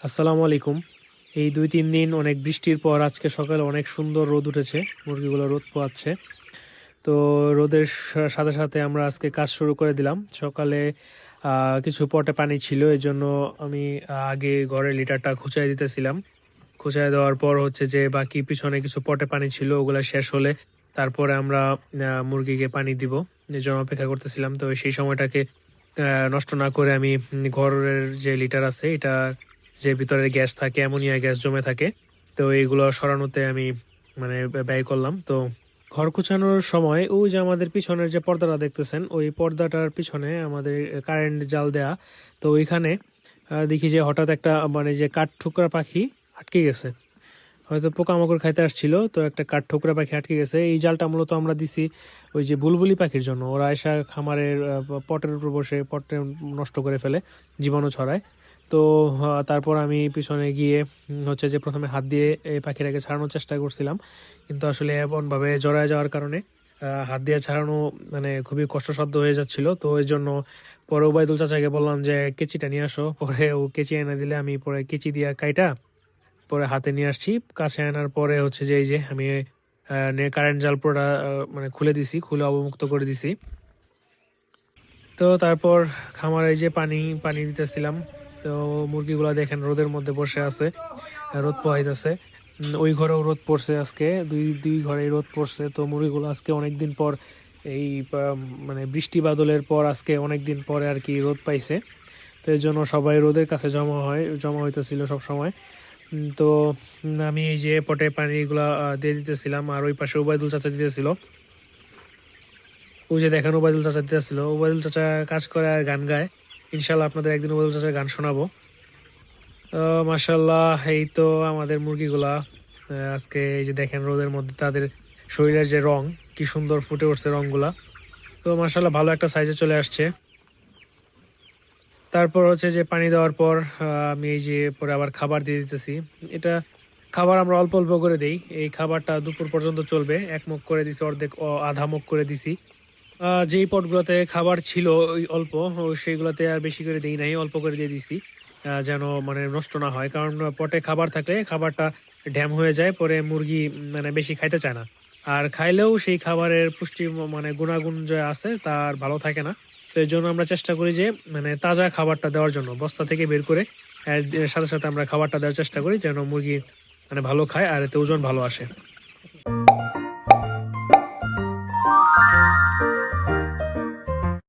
আসসালামু আলাইকুম। এই ২-৩ দিন অনেক বৃষ্টির পর আজকে সকালে অনেক সুন্দর রোদ উঠেছে। মুরগিগুলো রোদ পোয়াচ্ছে। তো রোদের সাথে, সাথে আমরা আজকে কাজ শুরু করে দিলাম। সকালে কিছু পটে পানি ছিল। এজন্য আমি আগে ঘরের লিটারটা খুঁচায় দিতেছিলাম। খুঁচায় দেওয়ার পর হচ্ছে যে বাকি পিছনে কিছু পটে পানি ছিল ওগুলা শেষ হলে তারপরে আমরা মুরগিকে পানি দিব। এজন্য অপেক্ষা করতেছিলাম। তো সেই সময়টাকে নষ্ট না করে আমি ঘরের যে লিটার আছে এটা যে ভিতরে গ্যাস থাকে, অ্যামোনিয়া গ্যাস জমে থাকে, তো এইগুলো সরানোতে আমি মানে ব্যয় করলাম। তো ঘর কুচানোর সময় ওই যে আমাদের পিছনের যে পর্দাটা দেখতেছেন ওই পর্দাটার পিছনে আমাদের কারেন্ট জাল দেয়া। তো ওইখানে দেখি যে হঠাৎ একটা মানে যে কাঠঠোকরা পাখি আটকে গেছে, হয়তো পোকামাকড় খাইতে আসছিল, তো একটা কাঠঠোকরা পাখি আটকে গেছে। এই জালটা মূলত আমরা দিছি ওই যে বুলবুলি পাখির জন্য। ওরা এসে খামারের পটের উপর বসে পটে নষ্ট করে ফেলে, জীবাণু ছড়ায়। তো তারপর আমি পিছনে গিয়ে হচ্ছে যে প্রথমে হাত দিয়ে এই পাখিটাকে ছাড়ানোর চেষ্টা করছিলাম, কিন্তু আসলে এমনভাবে জড়ায় যাওয়ার কারণে হাত দিয়ে ছাড়ানো মানে খুবই কষ্টসাধ্য হয়ে যাচ্ছিল। তো এই জন্য পরে ওবায়দুল চাচাকে বললাম যে কেচিটা নিয়ে আসো। পরে ও কেচি এনে দিলে আমি পরে কেচি দিয়ে কাইটা পরে হাতে নিয়ে আসছি। কাছে আনার পরে হচ্ছে যে এই যে আমি কারেন্ট জাল পুরোটা মানে খুলে দিছি, খুলে অবমুক্ত করে দিছি। তো তারপর খামারে এই যে পানি পানি দিতেছিলাম। তো মুরগিগুলা দেখেন রোদের মধ্যে বসে আছে, রোদ পোহাইতেছে। ওই ঘরেও রোদ পড়ছে আজকে, দুই দুই ঘরেই রোদ পড়ছে। তো মুরগিগুলো আজকে অনেকদিন পর এই মানে বৃষ্টি বাদলের পর আজকে অনেকদিন পরে আর কি রোদ পাইছে। তো এই জন্য সবাই রোদের কাছে জমা হইতেছিল সব সময়। তো আমি এই যে পটে পানিগুলা দিয়ে দিতেছিলাম, আর ওই পাশে ওবায়দুল চাচা দিতেছিল। ওই যে দেখেন ওবায়দুল চাচা দিতেছিল, ওবায়দুল চাচা কাজ করে আর গান গায়। ইনশাল্লাহ আপনাদের একদিন ওবায়দুল চাচার গান শোনাবো। মাশাল্লাহ, এই তো আমাদের মুরগিগুলা আজকে এই যে দেখেন রোদের মধ্যে তাদের শরীরের যে রং কি সুন্দর ফুটে উঠছে রংগুলা। তো মাশাল্লাহ ভালো একটা সাইজে চলে আসছে। তারপর হচ্ছে যে পানি দেওয়ার পর আমি এই যে পরে আবার খাবার দিয়ে দিতেছি। এটা খাবার আমরা অল্প অল্প করে দেই। এই খাবারটা দুপুর পর্যন্ত চলবে। এক মুখ করে দিছি, অর্ধেক আধা মুখ করে দিছি। যেই পটগুলোতে খাবার ছিল ওই অল্প, সেইগুলোতে আর বেশি করে দিই নাই, অল্প করে দিয়ে দিছি যেন মানে নষ্ট না হয়। কারণ পটে খাবার থাকলে খাবারটা ড্যাম হয়ে যায়, পরে মুরগি মানে বেশি খাইতে চায় না। আর খাইলেও সেই খাবারের পুষ্টি মানে গুণাগুণ যে আছে তার ভালো থাকে না। তো এই জন্য আমরা চেষ্টা করি যে মানে তাজা খাবারটা দেওয়ার জন্য বস্তা থেকে বের করে সাথে সাথে আমরা খাবারটা দেওয়ার চেষ্টা করি যেন মুরগি মানে ভালো খায় আর এতে ওজন ভালো আসে।